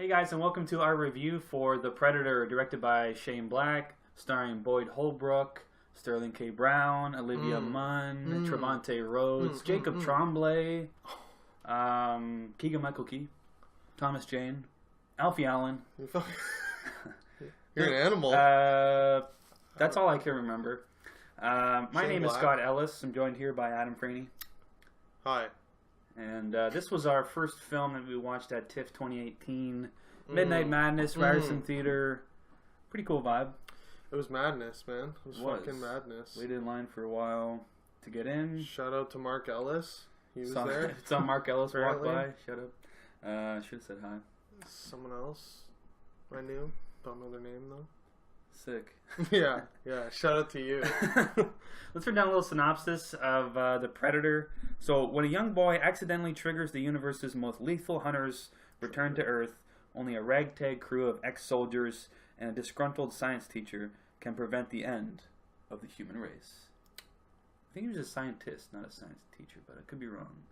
Hey guys, and welcome to our review for The Predator, directed by Shane Black, starring Boyd Holbrook, Sterling K. Brown, Olivia Munn, Trevante Rhodes, Jacob Tremblay, Keegan-Michael Key, Thomas Jane, Alfie Allen. You're an animal. That's all I can remember. My Shane name Black. is Scott Ellis. I'm joined here by Adam Franey. Hi. And this was our first film that we watched at TIFF 2018. Midnight Madness, Ryerson Theater. Pretty cool vibe. It was madness, man. It was fucking madness. Waited in line for a while to get in. Shout out to Mark Ellis. He was there. Saw Mark Ellis walk by. Shut up. Should have said hi. Someone else I knew. Don't know their name, though. Sick. Yeah. Shout out to you. Let's read down a little synopsis of The Predator. So, when a young boy accidentally triggers the universe's most lethal hunters return to Earth, only a ragtag crew of ex-soldiers and a disgruntled science teacher can prevent the end of the human race. I think he was a scientist, not a science teacher, but I could be wrong.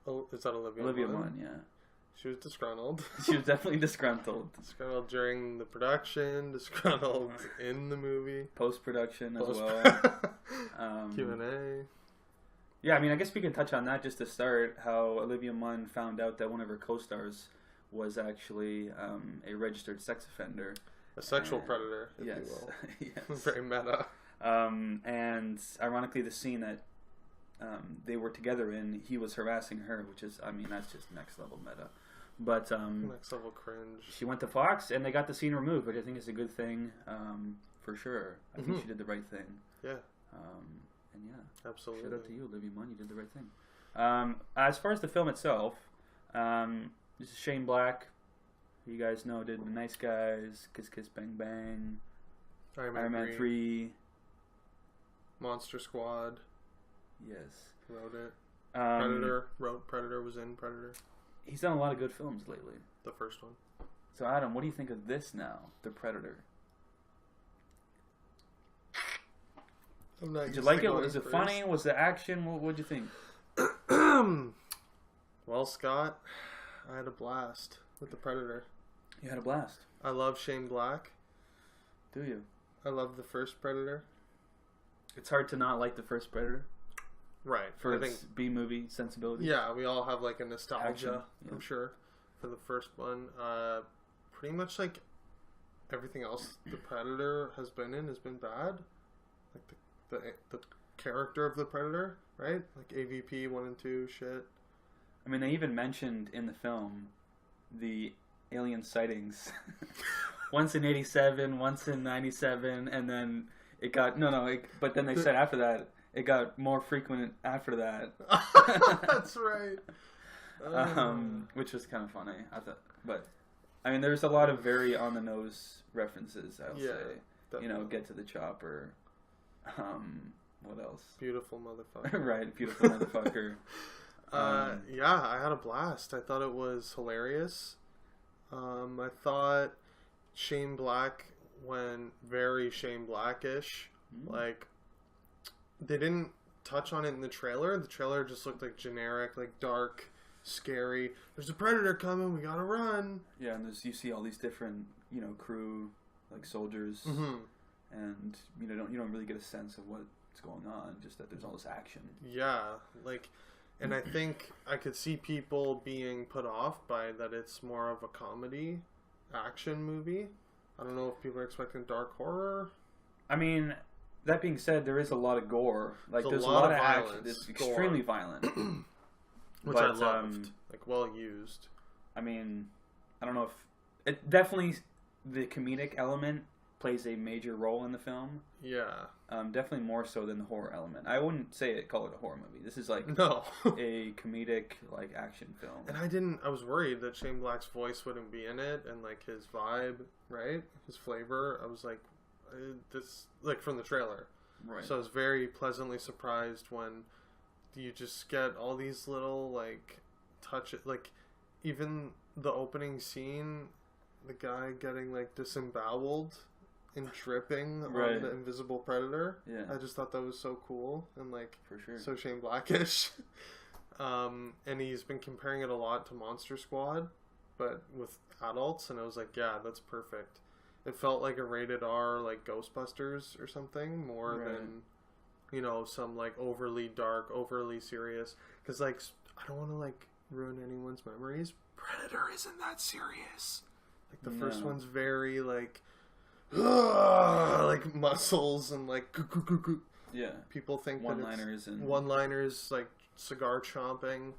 Oh, is that Olivia Munn? Olivia Munn, yeah. She was disgruntled. She was definitely disgruntled. Disgruntled during the production, disgruntled in the movie. Post-production as well. Q&A. Yeah, I mean, I guess we can touch on that just to start, how Olivia Munn found out that one of her co-stars was actually a registered sex offender. A sexual predator, if you will. Yes. Very meta. And ironically, the scene that they were together in, he was harassing her, which is, I mean, that's just next level meta. But next level cringe. She went to Fox, and they got the scene removed, which I think is a good thing for sure. I think she did the right thing. Yeah. And yeah, absolutely. Shout out to you, Olivia Munn. You did the right thing. As far as the film itself, this is Shane Black, who you guys know did The Nice Guys, Kiss Kiss Bang Bang, Iron Man 3, Monster Squad. Yes. Wrote it. Predator. Predator was in Predator. He's done a lot of good films lately. The first one. So Adam, what do you think of this now, The Predator? Did you like it? Was it funny? Was the action? What did you think? Well, Scott, I had a blast with The Predator. You had a blast. I love Shane Black. Do you? I love the first Predator. It's hard to not like the first Predator. Right. For its B-movie sensibility. Yeah, we all have like a nostalgia, action, yeah. I'm sure, for the first one. Pretty much like everything else the Predator has been in has been bad. Like the character of the Predator, right? Like AVP 1 and 2 shit. I mean, they even mentioned in the film the alien sightings. Once in 87, once in 97, and then it got... but then they said after that, it got more frequent after that. That's right. Which was kind of funny, I thought. But, I mean, there's a lot of very on-the-nose references, I'll say. Definitely. Get to the chopper. What else? Beautiful motherfucker. Right, beautiful motherfucker. Yeah, I had a blast. I thought it was hilarious. I thought Shane Black went very Shane Blackish. Like, they didn't touch on it in the trailer. The trailer just looked like generic, like dark, scary. There's a predator coming. We gotta run. Yeah, and you see all these different, crew, like soldiers, and you don't really get a sense of what's going on. Just that there's all this action. Yeah, like. And I think I could see people being put off by that it's more of a comedy action movie. I don't know if people are expecting dark horror. I mean, that being said, there is a lot of gore. Like, there's a lot of violence. Action. It's extremely violent. Which I loved. Like, well used. I mean, I don't know if... It definitely, the comedic element plays a major role in the film. Yeah. Definitely more so than the horror element. I wouldn't call it a horror movie. This is like a comedic like action film. And I was worried that Shane Black's voice wouldn't be in it and like his vibe, right? His flavor. I was like, this, like from the trailer. Right. So I was very pleasantly surprised when you just get all these little like touches, like even the opening scene, the guy getting like disemboweled and dripping on the invisible predator. Yeah. I just thought that was so cool and like for sure. So Shane Blackish. And he's been comparing it a lot to Monster Squad. but with adults, and I was like, yeah, that's perfect. It felt like a rated R, like Ghostbusters or something, more than, you know, some like overly dark, overly serious. Because like, I don't want to like ruin anyone's memories. Predator isn't that serious. Like the first one's very like, like muscles and like. Yeah. People think one-liners and one-liners like cigar chomping,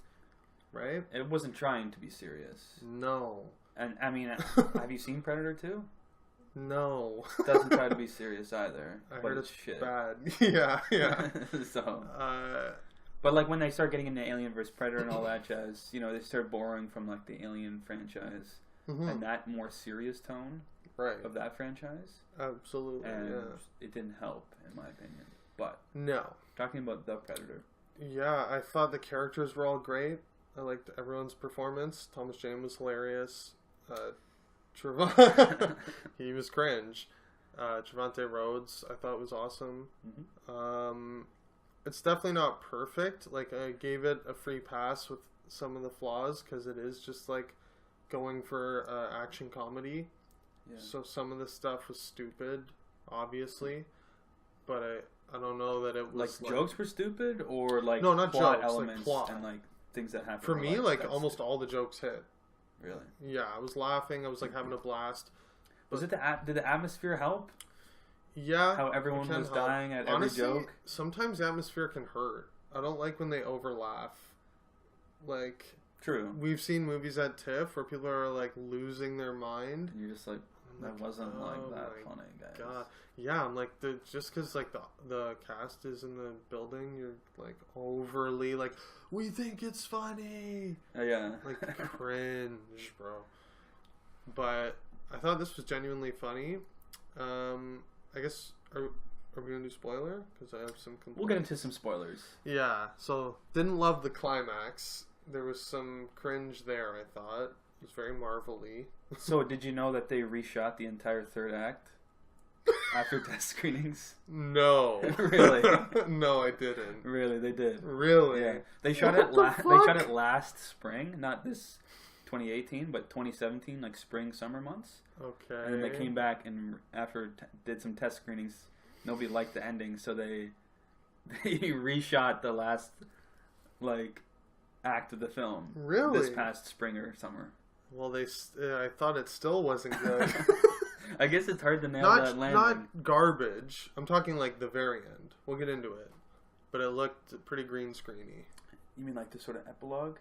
right? It wasn't trying to be serious. No. And I mean, have you seen Predator 2? No. It doesn't try to be serious either. I but heard it's shit. Bad. Yeah. So. But like when they start getting into Alien vs Predator and all that jazz, you know, they start borrowing from like the Alien franchise and that more serious tone of that franchise. Absolutely. And it didn't help, in my opinion. But no. Talking about the Predator. Yeah, I thought the characters were all great. I liked everyone's performance. Thomas Jane was hilarious. He was cringe. Trevante Rhodes, I thought was awesome. It's definitely not perfect. Like, I gave it a free pass with some of the flaws because it is just like going for action comedy. Yeah. So some of the stuff was stupid, obviously, but I don't know that it was like jokes were stupid or like no, not plot jokes, elements like plot. and like things that happen. For me, like almost all the jokes hit. Really? Yeah, I was laughing. I was like having a blast. Was it did the atmosphere help? Yeah. How everyone was dying at Honestly, every joke? Sometimes the atmosphere can hurt. I don't like when they overlaugh. Like, true. We've seen movies at TIFF where people are like losing their mind. And you're just like, that wasn't like that funny, guys. God. Yeah, I'm like, just because like the cast is in the building, you're like overly like, we think it's funny. Yeah. Like cringe, bro. But I thought this was genuinely funny. I guess are we gonna do spoiler? Because I have some complaints. We'll get into some spoilers. Yeah. So didn't love the climax. There was some cringe there. I thought it was very Marvel-y. So did you know that they reshot the entire third act after test screenings? No. Really? No, I didn't. Really, they did. Really? Yeah. They shot it. They shot it last spring, not this 2018, but 2017, like spring, summer months. Okay. And then they came back and after did some test screenings. Nobody liked the ending, so they reshot the last like act of the film. Really? This past spring or summer. Well, I thought it still wasn't good. I guess it's hard to nail that landing. Not garbage. I'm talking like the very end. We'll get into it. But it looked pretty green screeny. You mean like the sort of epilogue?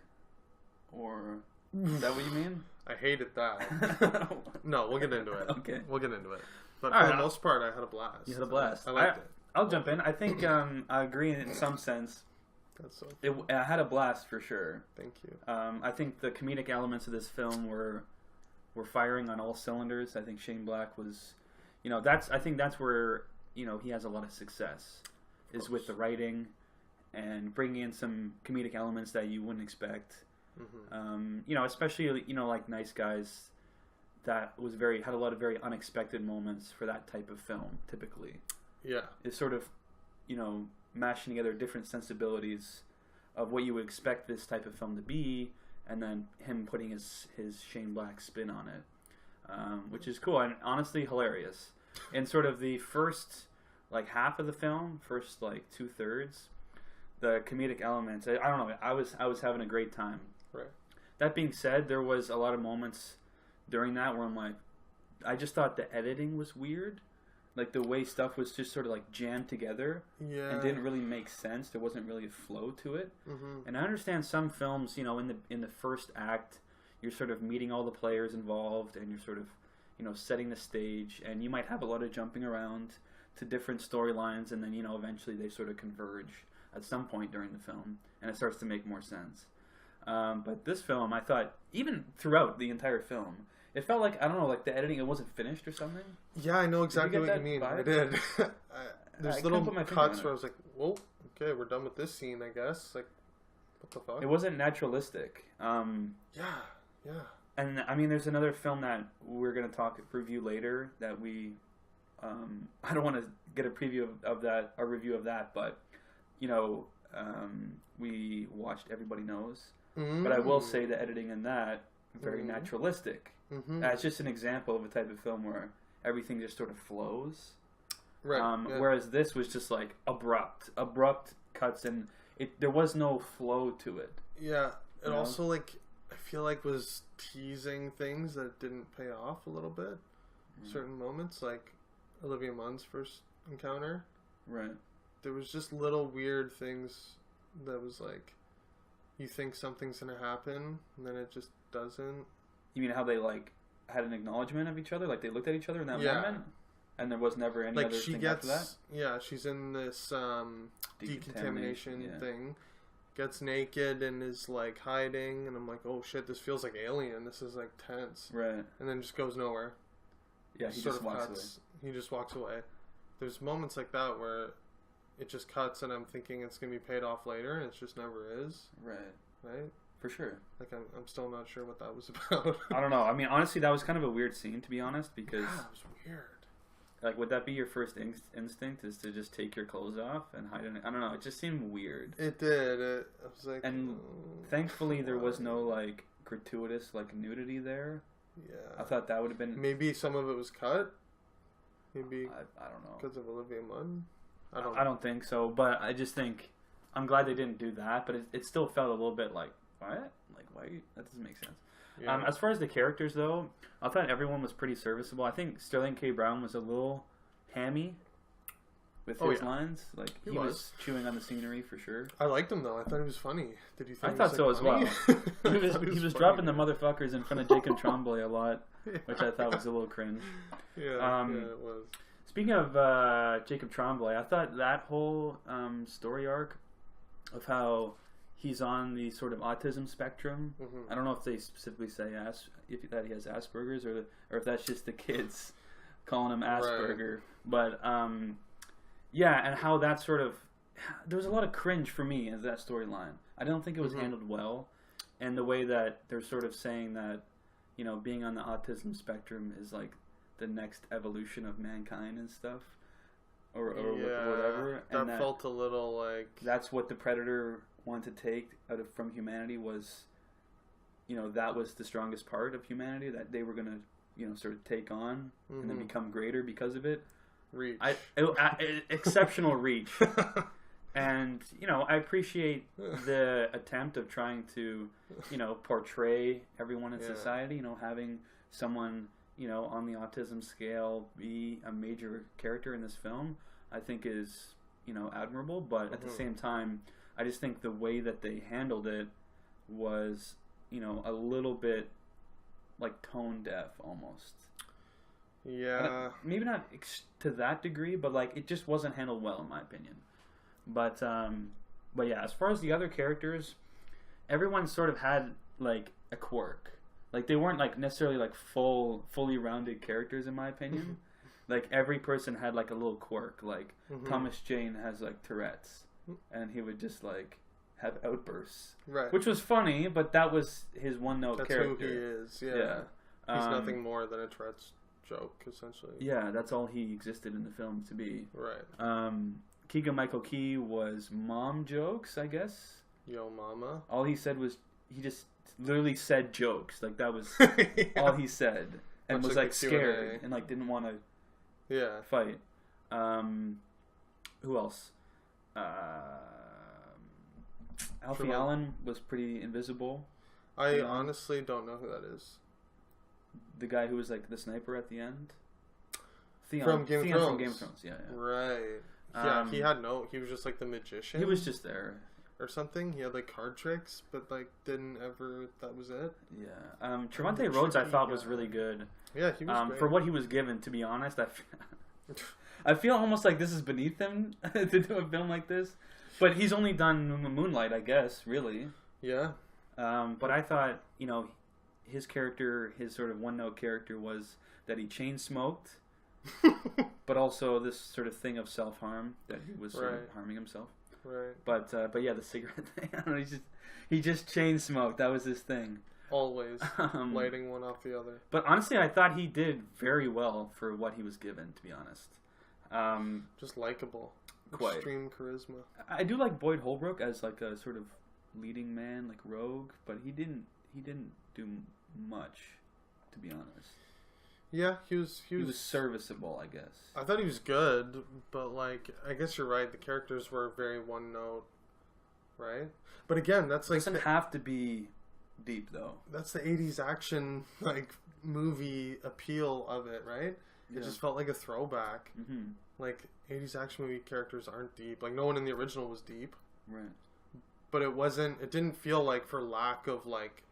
Or is that what you mean? I hated that. No, we'll get into it. Okay. We'll get into it. But all for the most part, I had a blast. You had a blast. I liked it. I'll jump in. I think I agree in some sense. That's so cool. I had a blast for sure. Thank you. I think the comedic elements of this film were firing on all cylinders. I think Shane Black was, I think that's where, he has a lot of success, is with the writing and bringing in some comedic elements that you wouldn't expect. Mm-hmm. Especially, like Nice Guys, that had a lot of very unexpected moments for that type of film, typically. Yeah. It's sort of, mashing together different sensibilities of what you would expect this type of film to be, and then him putting his Shane Black spin on it, which is cool and honestly hilarious. In sort of the first half of the film, first 2/3, the comedic elements, I don't know, I was having a great time. Right. That being said, there was a lot of moments during that where I'm like, I just thought the editing was weird. Like the way stuff was just sort of jammed together and didn't really make sense. There wasn't really a flow to it. Mm-hmm. And I understand some films, in the first act, you're sort of meeting all the players involved and you're sort of, setting the stage, and you might have a lot of jumping around to different storylines, and then, eventually they sort of converge at some point during the film and it starts to make more sense. But this film, I thought, even throughout the entire film, it felt like, I don't know, the editing, it wasn't finished or something. Yeah, I know exactly what you mean. Vibe? I did. There's little cuts where I was like, well, okay, we're done with this scene, I guess. What the fuck? It wasn't naturalistic. Yeah. And, I mean, there's another film that we're going to review later that we, I don't want to get a preview of that, a review of that, but, we watched Everybody Knows. Mm. But I will say the editing in that, very naturalistic. It's just an example of a type of film where everything just sort of flows. Right. Whereas this was just like abrupt cuts, and there was no flow to it. Yeah. It also, like, I feel like was teasing things that didn't pay off a little bit. Certain moments, like Olivia Munn's first encounter. Right. There was just little weird things that was like, you think something's gonna happen, and then it just doesn't. You mean how they, like, had an acknowledgement of each other? Like, they looked at each other in that moment? And there was never any other thing after that? Yeah, she's in this decontamination thing. Gets naked and is, like, hiding. And I'm like, oh, shit, this feels like Alien. This is, like, tense. Right. And then just goes nowhere. Yeah, he just walks away. He just walks away. There's moments like that where it just cuts and I'm thinking it's going to be paid off later. And it just never is. Right? For sure. Like, I'm still not sure what that was about. I don't know. I mean, honestly, that was kind of a weird scene, to be honest, because... Yeah, it was weird. Like, would that be your first instinct, is to just take your clothes off and hide in it? I don't know. It just seemed weird. It did. I was like... And thankfully, there was no, like, gratuitous, like, nudity there. Yeah. I thought that would have been... Maybe some of it was cut? Maybe... I don't know. Because of Olivia Munn? I don't think so, but I just think... I'm glad they didn't do that, but it still felt a little bit like, what? Like, why? That doesn't make sense. Yeah. As far as the characters, though, I thought everyone was pretty serviceable. I think Sterling K. Brown was a little hammy with his lines. Like, he was chewing on the scenery for sure. I liked him, though. I thought he was funny. Did you think I thought so as well. he was dropping the motherfuckers in front of Jacob Tremblay a lot, which I thought was a little cringe. Yeah, it was. Speaking of Jacob Tremblay, I thought that whole story arc of how he's on the sort of autism spectrum. I don't know if they specifically say that he has Asperger's or if that's just the kids calling him Asperger. Right. But yeah, and how that sort of, there was a lot of cringe for me in that storyline. I don't think it was handled well, and the way that they're sort of saying that, you know, being on the autism spectrum is like the next evolution of mankind and stuff. Or whatever. And that felt a little like... That's what the Predator wanted to take from humanity was, you know, that was the strongest part of humanity that they were going to, you know, sort of take on and then become greater because of it. Reach. Exceptional reach. And, you know, I appreciate the attempt of trying to, you know, portray everyone in society, you know, having someone... you know, on the autism scale, be a major character in this film, I think is, you know, admirable. But at the same time, I just think the way that they handled it was, you know, a little bit like tone deaf almost. Yeah. Maybe not to that degree, but like it just wasn't handled well in my opinion. But yeah, as far as the other characters, everyone sort of had like a quirk. Like, they weren't, like, necessarily, like, fully rounded characters, in my opinion. Like, every person had, like, a little quirk. Like, Thomas Jane has, like, Tourette's. And he would just, like, have outbursts. Right. Which was funny, but that was his one-note character. That's who he is, yeah. He's nothing more than a Tourette's joke, essentially. Yeah, that's all he existed in the film to be. Right. Keegan-Michael Key was mom jokes, I guess. Yo, mama. All he said was, he just... literally said jokes, like that was all he said, and was like scared and like didn't want to fight. Who else? Alfie Allen was pretty invisible. I honestly don't know who that is. The guy who was like the sniper at the end. Theon from Game of Thrones. From Game of Thrones, yeah. Right. Yeah, he was just like the magician. He was just there. Or something. He had like card tricks, but like didn't ever. That was it. Yeah. Trevante Rhodes, I thought was really good. Yeah, he was great. For what he was given. To be honest, I feel almost like this is beneath him to do a film like this. But he's only done Moonlight, I guess. Really. Yeah. But I thought, you know, his character, his sort of one-note character, was that he chain smoked, but also this sort of thing of self-harm that he was sort of harming himself. Right. But yeah, the cigarette thing. I don't know, he just chain smoked. That was his thing. Always lighting one off the other. But honestly, I thought he did very well for what he was given. To be honest, just likable, quite extreme charisma. I do like Boyd Holbrook as like a sort of leading man, like rogue, but he didn't do much, to be honest. Yeah, he was serviceable, I guess. I thought he was good, but like I guess you're right. The characters were very one note, right? But again, that's like It doesn't have to be deep though. That's the '80s action like movie appeal of it, right? Yeah. It just felt like a throwback. Mm-hmm. Like '80s action movie characters aren't deep. Like no one in the original was deep. Right. But it wasn't. It didn't feel like for lack of like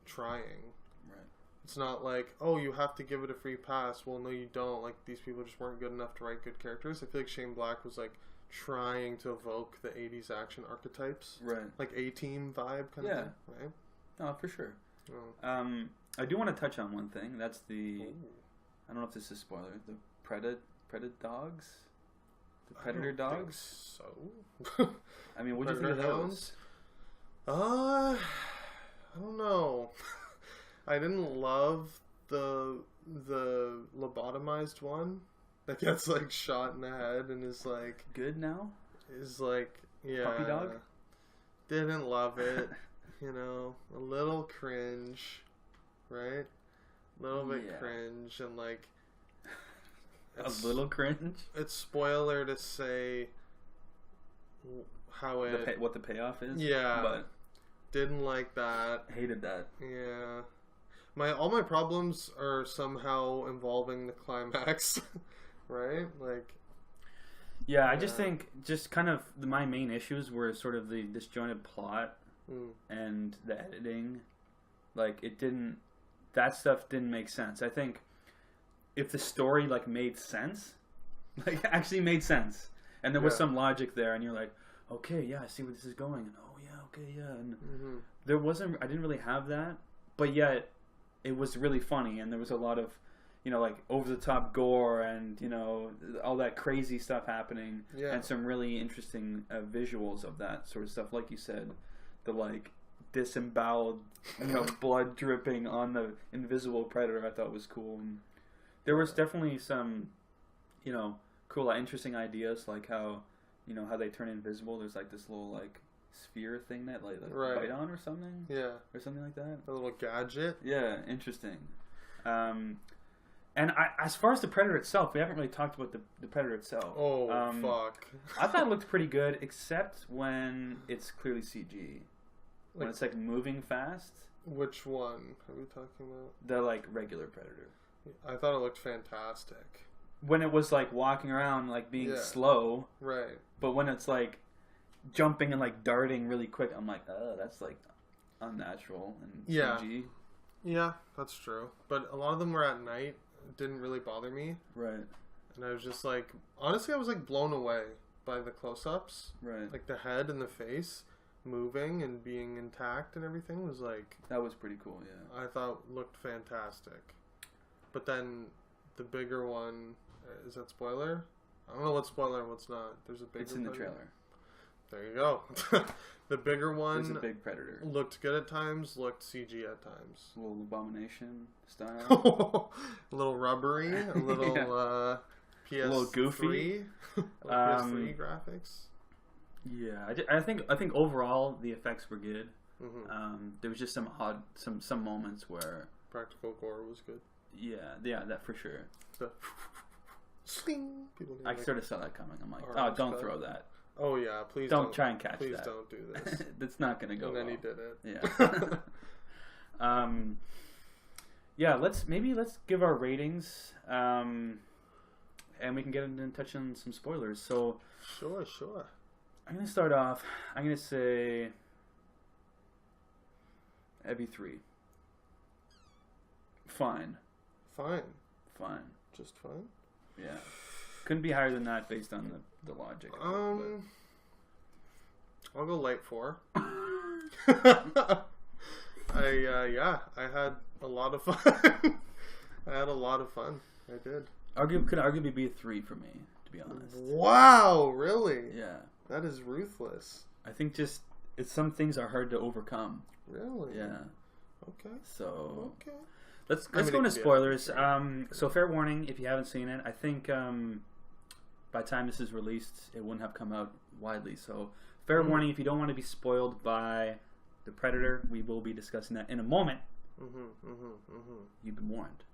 trying. Right. It's not like, oh, you have to give it a free pass. Well, no, you don't. Like these people just weren't good enough to write good characters. I feel like Shane Black was like trying to evoke the '80s action archetypes, Right. like A-Team vibe kind of thing, right? No, for sure. Oh. I do want to touch on one thing. That's the. Ooh. I don't know if this is a spoiler. The Predator dogs. The Predator dogs. So. I mean, what do you think of those? I don't know. I didn't love the lobotomized one that gets like shot in the head and is like Good now. Yeah. Puppy dog. Didn't love it. You know, a little cringe, right? A little bit cringe and like a little cringe. It's spoiler to say how what the payoff is. Yeah, but didn't like that. Hated that. Yeah, all my problems are somehow involving the climax, right? Like, yeah, I just think kind of my main issues were sort of the disjointed plot and the editing. Like that stuff didn't make sense. I think if the story like made sense, like actually made sense, and there was some logic there, and you're like, okay, yeah, I see where this is going, and oh yeah, okay, yeah, and there wasn't. I didn't really have that, but yet it was really funny, and there was a lot of, like over the top gore, and all that crazy stuff happening, and some really interesting visuals of that sort of stuff. Like you said, the like disemboweled, blood dripping on the invisible predator, I thought was cool. And there was definitely some, cool, interesting ideas, like how, how they turn invisible. There's like this little like sphere thing that like bite on or something. Yeah. Or something like that. A little gadget. Yeah, interesting. And as far as the Predator itself, we haven't really talked about the Predator itself. Oh, fuck. I thought it looked pretty good, except when it's clearly CG. When it's like moving fast. Which one are we talking about? The like regular Predator. I thought it looked fantastic. When it was like walking around, like being slow. Right. But when it's like jumping and like darting really quick, I'm like, oh, that's like unnatural and CG. Yeah, that's true. But a lot of them were at night. It didn't really bother me. Right. And I was just like, honestly, I was like blown away by the close-ups. Right. Like the head and the face moving and being intact and everything was like... That was pretty cool, yeah. I thought looked fantastic. But then the bigger one, is that spoiler? I don't know what's spoiler and what's not. There's a bigger It's in the trailer. There you go. The bigger one... There's a big Predator. Looked good at times, looked CG at times. A little Abomination style. A little rubbery, a little PS3. A little goofy. PS3 graphics. Yeah, I think overall the effects were good. Mm-hmm. There was just some moments where practical gore was good. Yeah, that for sure. The sling. I sort of saw that coming. I'm like, oh, don't throw that. Oh yeah, please don't try and catch that. Please don't do this. That's not gonna go. And then well. he did it. Yeah. Yeah. Let's give our ratings. And we can get in touch on some spoilers. So. Sure. I'm going to start off. I'm going to say Heavy 3. Fine. Just fine? Yeah. Couldn't be higher than that based on the logic. I'll go light 4. I had a lot of fun. I did. Could arguably be a 3 for me, to be honest. Wow, really? Yeah. That is ruthless. I think just some things are hard to overcome. Really? Yeah. Okay. So. Okay. Let's go into spoilers. So fair warning, if you haven't seen it, I think by the time this is released, it wouldn't have come out widely. So fair warning, if you don't want to be spoiled by the Predator, we will be discussing that in a moment. You've been warned.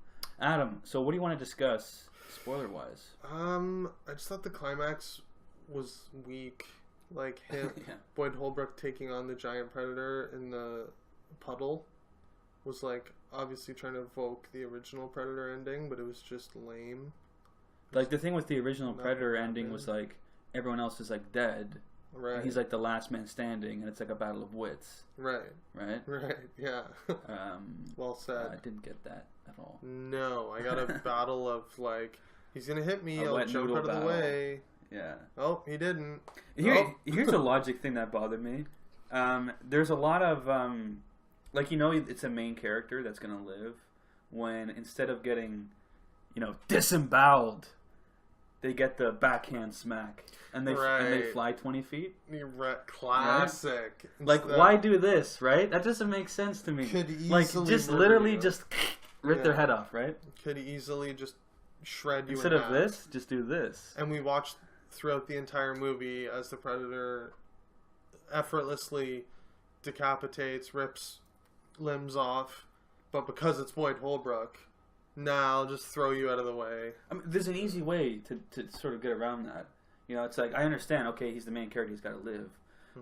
Adam, so what do you want to discuss, spoiler-wise? I just thought the climax was weak. Like, Boyd Holbrook taking on the giant predator in the puddle was, like, obviously trying to evoke the original Predator ending, but it was just lame. Like, the thing with the original Predator ending was, like, everyone else is, like, dead. Right. And he's, like, the last man standing, and it's, like, a battle of wits. Right. Right? Right, yeah. Well said. I didn't get that at all. No, I got a battle of, like, he's gonna hit me, I'll jump out of battle. the way. Yeah. Oh, he didn't. Here's a logic thing that bothered me. There's a lot of, like, you know, it's a main character that's going to live when instead of getting, you know, disemboweled, they get the backhand smack and they fly 20 feet. Classic. Right? Like, why do this, right? That doesn't make sense to me. Like, just literally just rip their head off, right? Could easily just shred you instead in of half. This, just do this. And we watched throughout the entire movie as the Predator effortlessly decapitates, rips limbs off, but because it's Boyd Holbrook, I'll just throw you out of the way. I mean, there's an easy way to sort of get around that. You know, it's like, I understand, okay, he's the main character, he's got to live.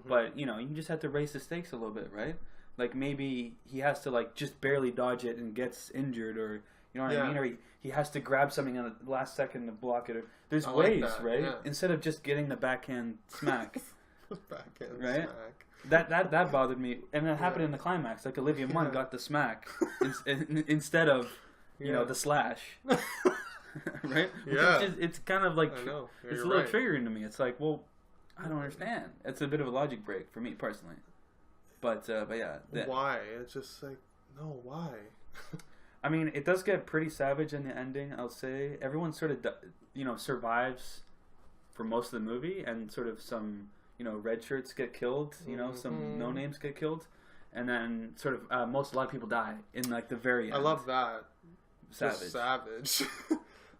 But, you know, you just have to raise the stakes a little bit, right? Like, maybe he has to, like, just barely dodge it and gets injured, or, you know what I mean? Or he has to grab something in the last second to block it. Or, there's ways, right? Yeah. Instead of just getting the backhand smack. Right? Smack. That bothered me. And that happened in the climax. Like, Olivia Munn got the smack instead of, you know, the slash. Right? Yeah. It's kind of like, it's a little right. triggering to me. It's like, well, I don't understand. It's a bit of a logic break for me personally. But yeah. Why? It's just like, no, why? I mean, it does get pretty savage in the ending, I'll say. Everyone sort of, you know, survives for most of the movie, and sort of some, you know, red shirts get killed, you know, some no-names get killed, and then sort of a lot of people die in, like, the very end. I love that. Savage. Just savage.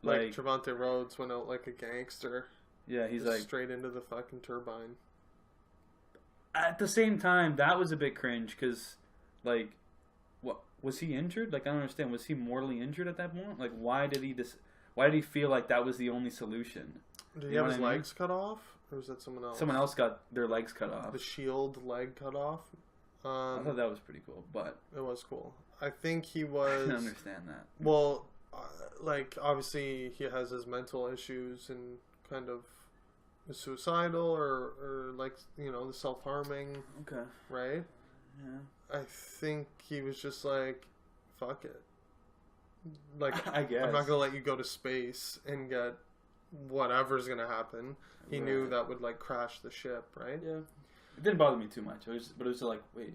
like Trevante Rhodes went out like a gangster. Yeah, he's just like... straight into the fucking turbine. At the same time, that was a bit cringe, because, like, what was he injured? Like, I don't understand. Was he mortally injured at that moment? Like, why did he feel like that was the only solution? Did he have his legs cut off? Or was that someone else? Someone else got their legs cut off. The shield leg cut off? I thought that was pretty cool, but... It was cool. I think he was... I didn't understand that. Well, like, obviously he has his mental issues and kind of suicidal or like, you know, the self-harming. Okay. Right? Yeah. I think he was just like, fuck it. Like, I guess. I'm not going to let you go to space and get whatever's going to happen. He knew that would, like, crash the ship, right? Yeah. It didn't bother me too much. But it was just like, wait,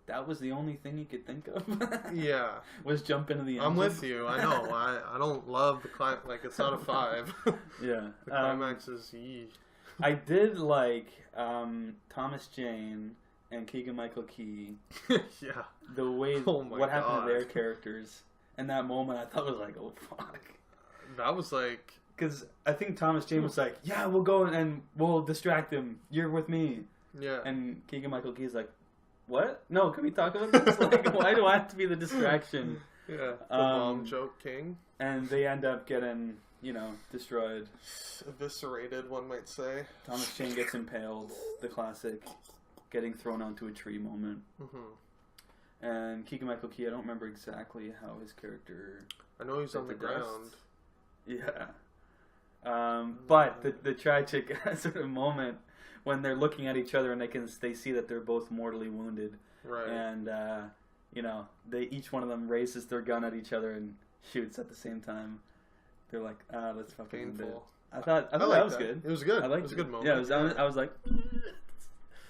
that was the only thing he could think of? Yeah. Was jump into the engine? I'm with you. I know. I don't love the climax. Like, it's not a 5. Yeah. The climax is yee. I did like Thomas Jane and Keegan-Michael Key. Yeah. The way what happened to their characters. And that moment, I thought was like, oh, fuck. That was like... Because I think Thomas Jane was like, yeah, we'll go and we'll distract him. You're with me. Yeah. And Keegan-Michael Key's like, what? No, can we talk about this? Like, why do I have to be the distraction? Yeah. The mom joke king. And they end up getting, you know, destroyed. Eviscerated, one might say. Thomas Jane gets impaled. The classic getting thrown onto a tree moment. Mm-hmm. And Keegan-Michael Key, I don't remember exactly how his character... I know he's on the ground. Yeah. But the tragic sort of moment when they're looking at each other and they see that they're both mortally wounded. Right. And, you know, each one of them raises their gun at each other and shoots at the same time. They're like, let's fucking end it. I thought that was good. It was good. I liked it was a good moment. Yeah, I was like...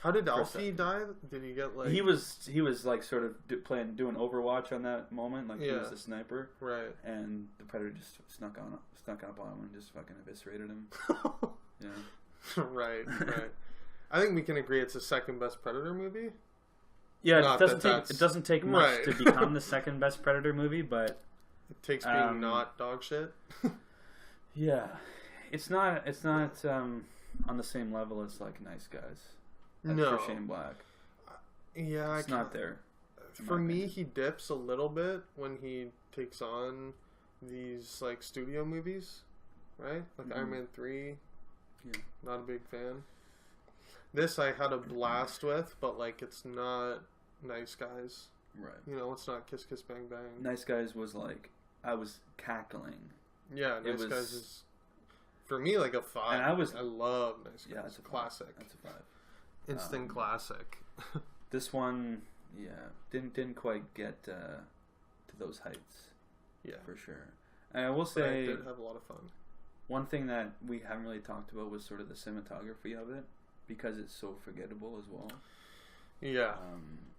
How did Alfie die? Did he get like... He was like sort of doing Overwatch on that moment. Like he was the sniper. Right. And the Predator just snuck up on him and just fucking eviscerated him. Yeah. Right. I think we can agree it's the second best Predator movie. Yeah, it doesn't take much to become the second best Predator movie, but it takes being not dog shit. Yeah, it's not on the same level as like Nice Guys. No. For Shane Black. Yeah, it's not there. For me, he dips a little bit when he takes on these like studio movies, right? Like Iron Man 3. Yeah. Not a big fan. This I had a blast with, but like it's not Nice Guys. Right. You know, it's not Kiss Kiss Bang Bang. Nice Guys was like, I was cackling. Yeah, Nice Guys is for me like a 5. And I love Nice Guys. Yeah, it's a classic. That's a 5. Instant classic. This one, didn't quite get to those heights. Yeah, for sure. And I will say, I did have a lot of fun. One thing that we haven't really talked about was sort of the cinematography of it, because it's so forgettable as well. Yeah,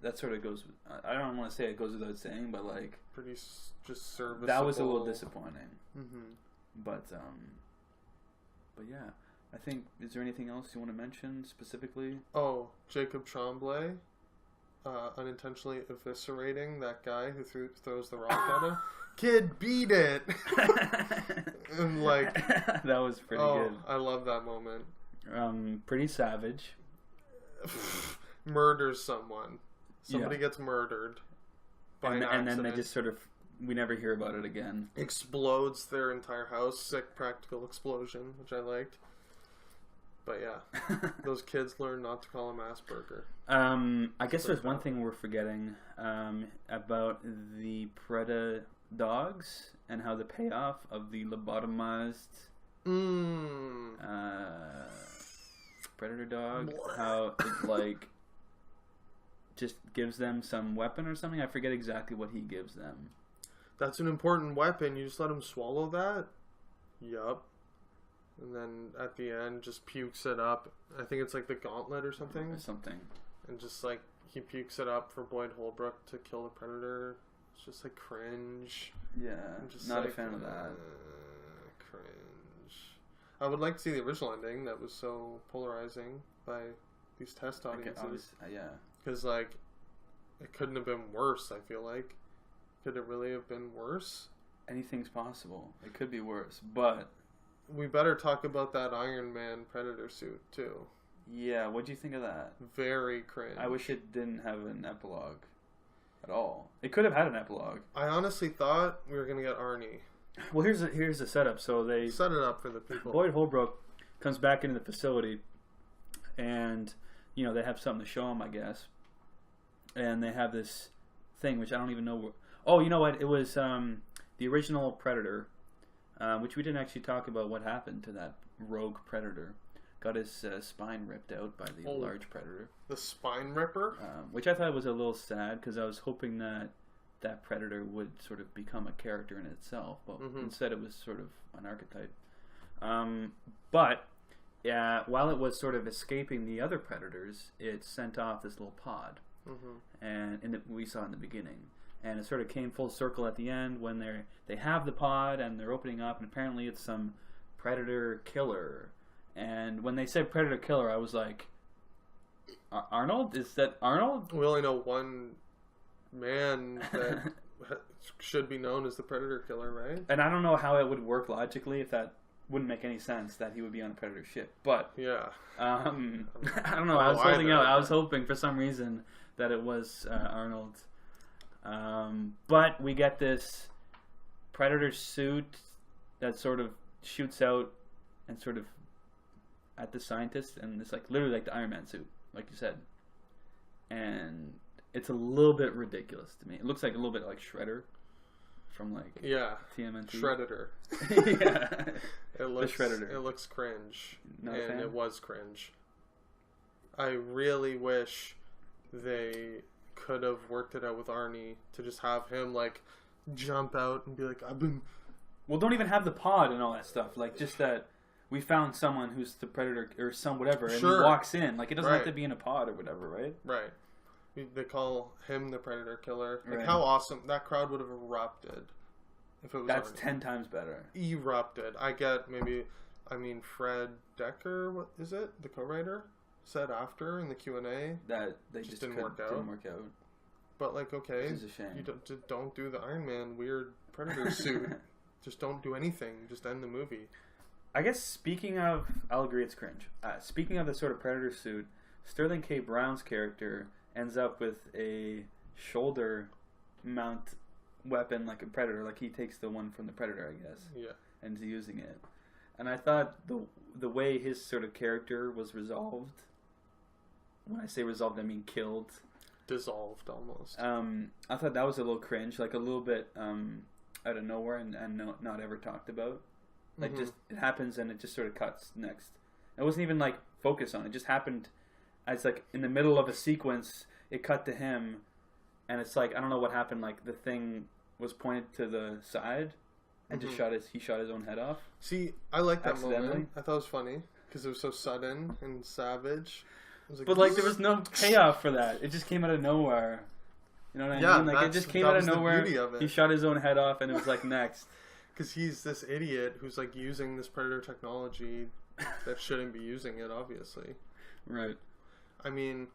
that sort of goes. I don't want to say it goes without saying, but like pretty just serviceable. That was a little disappointing. Mm-hmm. But yeah, I think. Is there anything else you want to mention specifically? Oh, Jacob Tremblay, unintentionally eviscerating that guy who throws the rock at him. Kid, beat it! And like that was pretty good. I love that moment. Pretty savage. Murders someone. Somebody gets murdered by an accident. And then they just sort of, we never hear about it again. Explodes their entire house. Sick practical explosion, which I liked. But yeah, those kids learn not to call him Asperger. I guess there's one thing we're forgetting about the Preda dogs and how the payoff of the lobotomized predator dog, how it like just gives them some weapon or something. I forget exactly what he gives them. That's an important weapon. You just let him swallow that? Yup. And then at the end just pukes it up. I think it's like the gauntlet or something. And just like he pukes it up for Boyd Holbrook to kill the predator. It's just like cringe. Yeah, I'm just not a fan of that. Cringe. I would like to see the original ending that was so polarizing by these test audiences. Yeah. Because like it couldn't have been worse, I feel like. Could it really have been worse? Anything's possible. It could be worse, but we better talk about that Iron Man Predator suit too. Yeah, what'd you think of that? Very cringe. I wish it didn't have an epilogue at all. It could have had an epilogue. I honestly thought we were gonna get Arnie. Well, here's the setup. So they set it up for the people. Boyd Holbrook comes back into the facility, and you know they have something to show him, I guess. And they have this thing which I don't even know. Oh, you know what? It was the original Predator, which we didn't actually talk about what happened to that rogue Predator. Got his spine ripped out by the large Predator. The spine ripper? Which I thought was a little sad because I was hoping that that Predator would sort of become a character in itself, but instead it was sort of an archetype. But yeah, while it was sort of escaping the other Predators, it sent off this little pod, and we saw in the beginning. And it sort of came full circle at the end when they have the pod and they're opening up, and apparently it's some Predator killer. And when they said Predator killer, I was like, Arnold? Is that Arnold? We only know one man that should be known as the Predator killer, right? And I don't know how it would work logically, if that wouldn't make any sense that he would be on a Predator ship. But yeah, I don't know. I was holding out. I was hoping for some reason that it was Arnold. But we get this Predator suit that sort of shoots out and sort of at the scientist, and it's like literally like the Iron Man suit, like you said. And it's a little bit ridiculous to me. It looks like a little bit like Shredder from like TMNT. Shredder. Yeah, it looks the Shredder. It looks cringe, Not a fan? It was cringe. I really wish they could have worked it out with Arnie to just have him like jump out and be like, I've been. Well, don't even have the pod and all that stuff. Like just that we found someone who's the Predator or some whatever, and he walks in. Like it doesn't have to be in a pod or whatever, right? Right. They call him the Predator killer. Like how awesome that crowd would have erupted if it was. That's Arnie. 10 times better. Erupted. I get Fred Decker. What is it? The co-writer said after in the Q&A that they just didn't work out. But like, okay, this is a shame. You don't do the Iron Man weird Predator suit. Just don't do anything. Just end the movie. I guess speaking of, I'll agree it's cringe. Speaking of the sort of Predator suit, Sterling K. Brown's character ends up with a shoulder mount weapon like a predator. Like he takes the one from the predator, I guess. Yeah. And is using it. And I thought the way his sort of character was resolved. When I say resolved, I mean killed. Dissolved almost. I thought that was a little cringe, like a little bit out of nowhere and not ever talked about. Like just it happens and it just sort of cuts next. It wasn't even like focused on it. It just happened as like in the middle of a sequence. It cut to him, and it's like I don't know what happened. Like the thing was pointed to the side, and just he shot his own head off. See, I like that moment. I thought it was funny because it was so sudden and savage. But like there was no payoff for that. It just came out of nowhere. You know what I mean? Like it just came out of nowhere. He shot his own head off, and it was like next. Because he's this idiot who's like using this predator technology that shouldn't be using it, obviously. Right. I mean,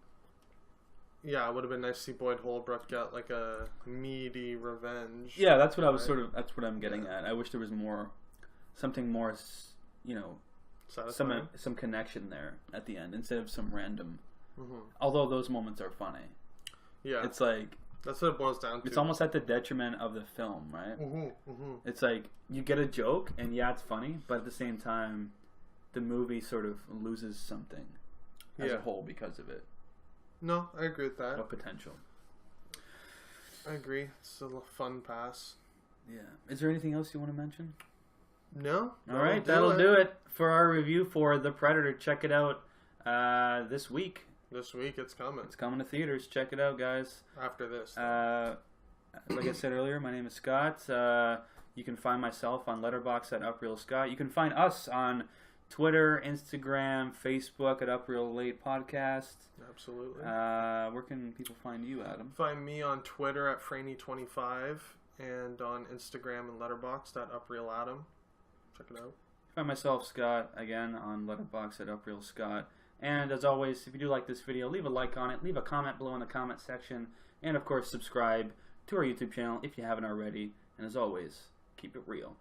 yeah, it would have been nice to see Boyd Holbrook get like a meaty revenge. Yeah, that's what I was that's what I'm getting at. I wish there was something more, you know, some connection there at the end instead of some random. Although those moments are funny. Yeah. It's like that's what it boils down to. It's almost at the detriment of the film, right? It's like you get a joke and yeah, it's funny, but at the same time, the movie sort of loses something as a whole because of it. No, I agree with that. No potential. I agree. It's a fun pass. Yeah. Is there anything else you want to mention? No. All right, that'll do it for our review for The Predator. Check it out this week. This week it's coming. It's coming to theaters. Check it out, guys. After this. Like I said earlier, my name is Scott. You can find myself on Letterboxd at UprealScott. You can find us on Twitter, Instagram, Facebook at Upreal Late Podcast. Absolutely. Where can people find you, Adam? Find me on Twitter at Franey25 and on Instagram and Letterboxd at UprealAdam. Check it out. Find myself, Scott, again on Letterboxd at UprealScott. And as always, if you do like this video, leave a like on it, leave a comment below in the comment section, and of course subscribe to our YouTube channel if you haven't already. And as always, keep it real.